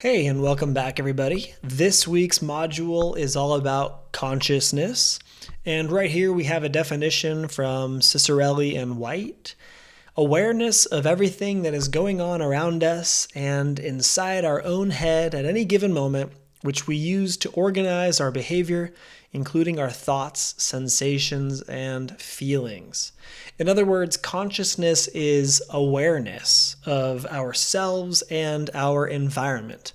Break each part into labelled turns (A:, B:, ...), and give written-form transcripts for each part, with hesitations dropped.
A: Hey, and welcome back, everybody. This week's module is all about consciousness. And right here we have a definition from Cicerelli and White. Awareness of everything that is going on around us and inside our own head at any given moment, which we use to organize our behavior, including our thoughts, sensations, and feelings. In other words, consciousness is awareness of ourselves and our environment.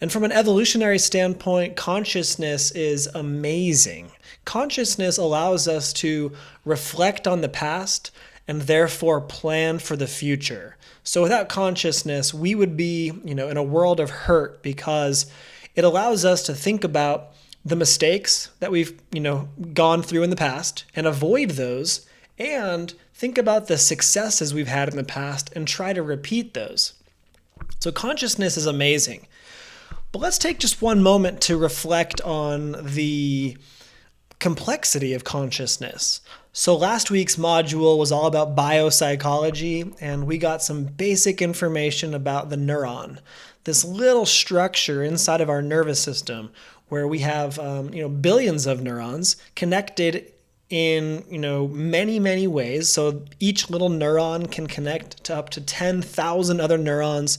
A: And from an evolutionary standpoint, consciousness is amazing. Consciousness allows us to reflect on the past and therefore plan for the future. So without consciousness, we would be, in a world of hurt because it allows us to think about the mistakes that we've, gone through in the past and avoid those, and think about the successes we've had in the past and try to repeat those. So consciousness is amazing. But let's take just one moment to reflect on the complexity of consciousness. So last week's module was all about biopsychology, and we got some basic information about the neuron, this little structure inside of our nervous system where we have billions of neurons connected in many ways. So each little neuron can connect to up to 10,000 other neurons.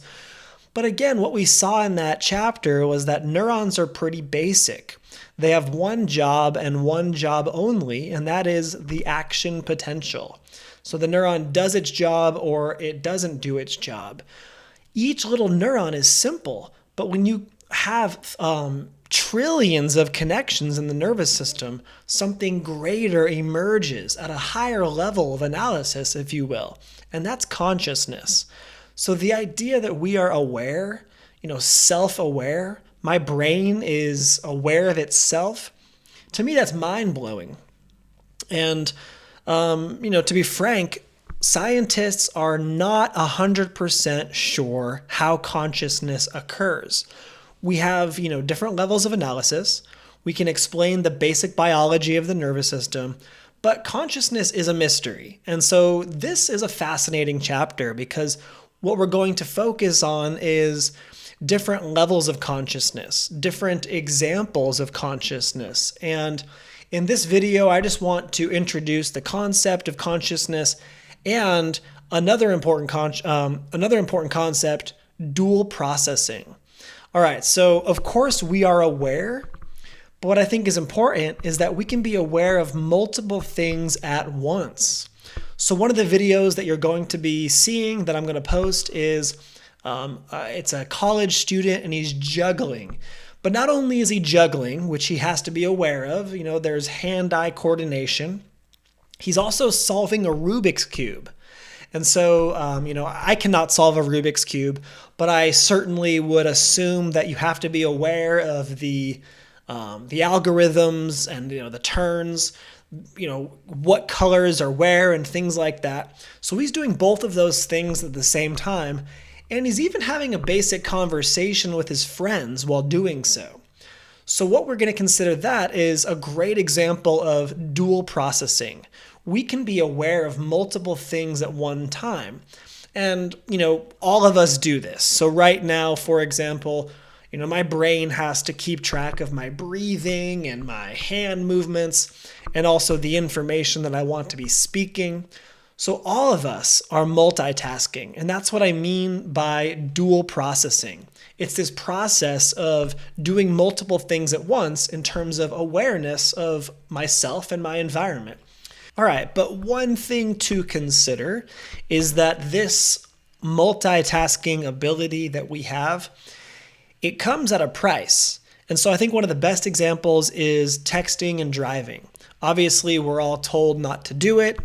A: But again, what we saw in that chapter was that neurons are pretty basic. They have one job and one job only, and that is the action potential. So the neuron does its job or it doesn't do its job. Each little neuron is simple, but when you have trillions of connections in the nervous system, something greater emerges at a higher level of analysis, if you will, and that's consciousness. So the idea that we are aware, self-aware, my brain is aware of itself, to me that's mind-blowing. And, to be frank, scientists are not 100% sure how consciousness occurs. We have, different levels of analysis. We can explain the basic biology of the nervous system, but consciousness is a mystery. And so this is a fascinating chapter because what we're going to focus on is different levels of consciousness, different examples of consciousness. And in this video, I just want to introduce the concept of consciousness and another important concept, dual processing. All right, so of course we are aware, but what I think is important is that we can be aware of multiple things at once. So one of the videos that you're going to be seeing that I'm going to post is it's a college student and he's juggling. But not only is he juggling, which he has to be aware of, there's hand-eye coordination, he's also solving a Rubik's Cube. And so, I cannot solve a Rubik's Cube, but I certainly would assume that you have to be aware of the algorithms and, the turns, what colors are where and things like that. So he's doing both of those things at the same time. And he's even having a basic conversation with his friends while doing so. So what we're going to consider that is a great example of dual processing. We can be aware of multiple things at one time. And, all of us do this. So right now, for example, my brain has to keep track of my breathing and my hand movements and also the information that I want to be speaking. So all of us are multitasking, and that's what I mean by dual processing. It's this process of doing multiple things at once in terms of awareness of myself and my environment. All right, but one thing to consider is that this multitasking ability that we have, it comes at a price. And so I think one of the best examples is texting and driving. Obviously, we're all told not to do it.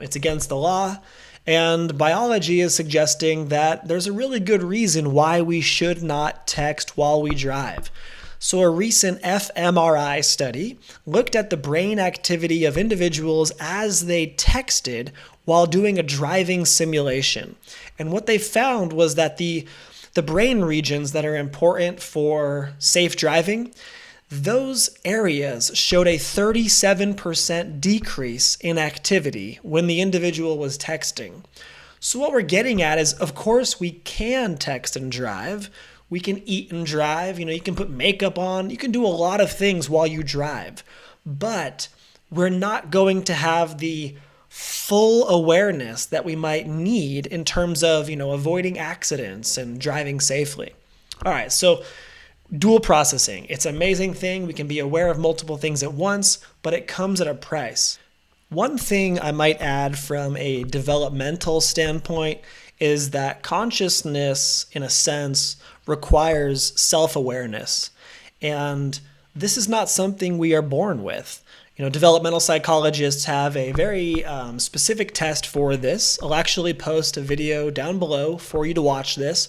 A: It's against the law. And biology is suggesting that there's a really good reason why we should not text while we drive. So a recent fMRI study looked at the brain activity of individuals as they texted while doing a driving simulation. And what they found was that the brain regions that are important for safe driving, those areas showed a 37% decrease in activity when the individual was texting. So what we're getting at is, of course, we can text and drive. We can eat and drive. You can put makeup on. You can do a lot of things while you drive. But we're not going to have the full awareness that we might need in terms of, avoiding accidents and driving safely. All right, so dual processing. It's an amazing thing. We can be aware of multiple things at once, but it comes at a price. One thing I might add from a developmental standpoint is that consciousness, in a sense, requires self-awareness. And this is not something we are born with. Developmental psychologists have a very specific test for this. I'll actually post a video down below for you to watch this.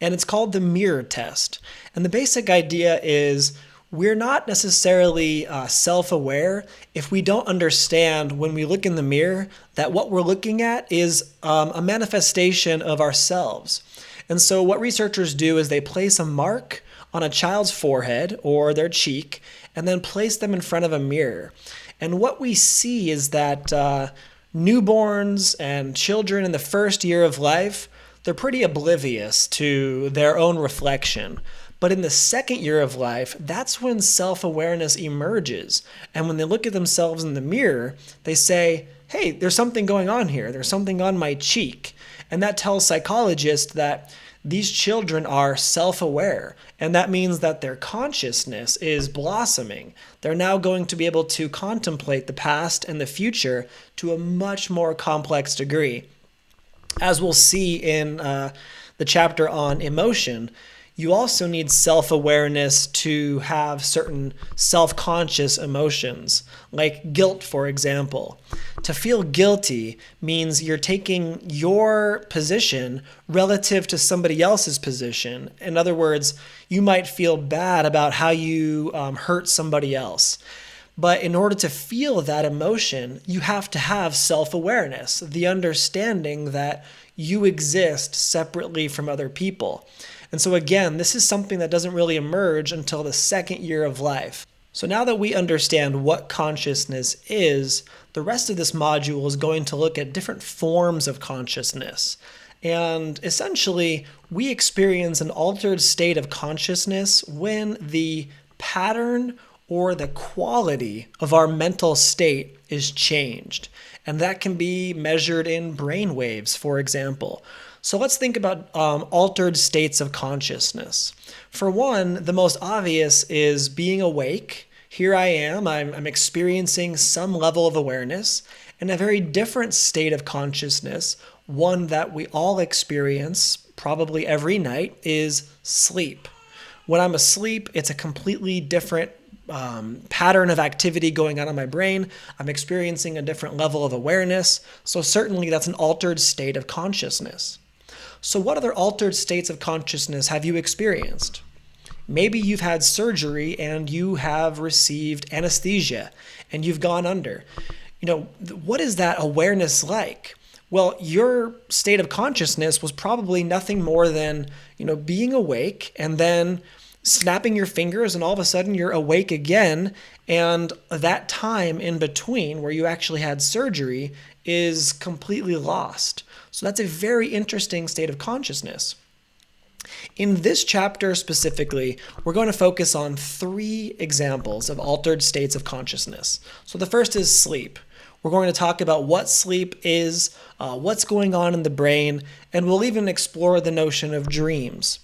A: And it's called the mirror test. And the basic idea is we're not necessarily self-aware if we don't understand when we look in the mirror that what we're looking at is a manifestation of ourselves. And so what researchers do is they place a mark on a child's forehead or their cheek and then place them in front of a mirror. And what we see is that newborns and children in the first year of life, they're pretty oblivious to their own reflection. But in the second year of life, that's when self-awareness emerges. And when they look at themselves in the mirror, they say, hey, there's something going on here. There's something on my cheek. And that tells psychologists that these children are self-aware. And that means that their consciousness is blossoming. They're now going to be able to contemplate the past and the future to a much more complex degree. As we'll see in the chapter on emotion, you also need self-awareness to have certain self-conscious emotions, like guilt, for example. To feel guilty means you're taking your position relative to somebody else's position. In other words, you might feel bad about how you hurt somebody else. But in order to feel that emotion, you have to have self-awareness, the understanding that you exist separately from other people. And so again, this is something that doesn't really emerge until the second year of life. So now that we understand what consciousness is, the rest of this module is going to look at different forms of consciousness. And essentially, we experience an altered state of consciousness when the pattern or the quality of our mental state is changed. And that can be measured in brain waves, for example. So let's think about altered states of consciousness. For one, the most obvious is being awake. Here I am, I'm experiencing some level of awareness, and a very different state of consciousness, one that we all experience probably every night, is sleep. When I'm asleep, it's a completely different pattern of activity going on in my brain. I'm experiencing a different level of awareness. So certainly that's an altered state of consciousness. So what other altered states of consciousness have you experienced? Maybe you've had surgery and you have received anesthesia and you've gone under. What is that awareness like? Well, your state of consciousness was probably nothing more than, being awake and then snapping your fingers, and all of a sudden you're awake again, and that time in between where you actually had surgery is completely lost. So that's a very interesting state of consciousness. In this chapter specifically, we're going to focus on 3 examples of altered states of consciousness. So the first is sleep. We're going to talk about what sleep is, what's going on in the brain, and we'll even explore the notion of dreams.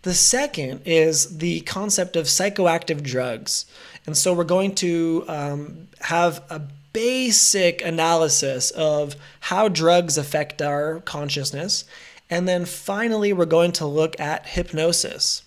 A: The second is the concept of psychoactive drugs. And so we're going to have a basic analysis of how drugs affect our consciousness. And then finally, we're going to look at hypnosis,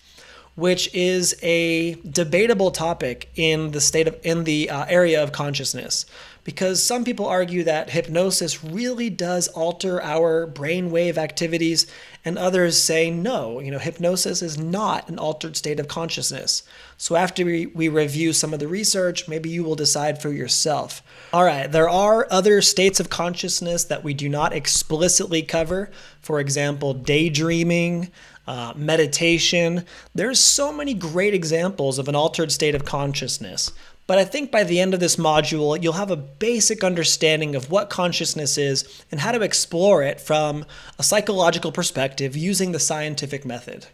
A: which is a debatable topic in the area of consciousness. Because some people argue that hypnosis really does alter our brainwave activities, and others say no, hypnosis is not an altered state of consciousness. So after we review some of the research, maybe you will decide for yourself. All right, there are other states of consciousness that we do not explicitly cover. For example, daydreaming, meditation. There's so many great examples of an altered state of consciousness. But I think by the end of this module, you'll have a basic understanding of what consciousness is and how to explore it from a psychological perspective using the scientific method.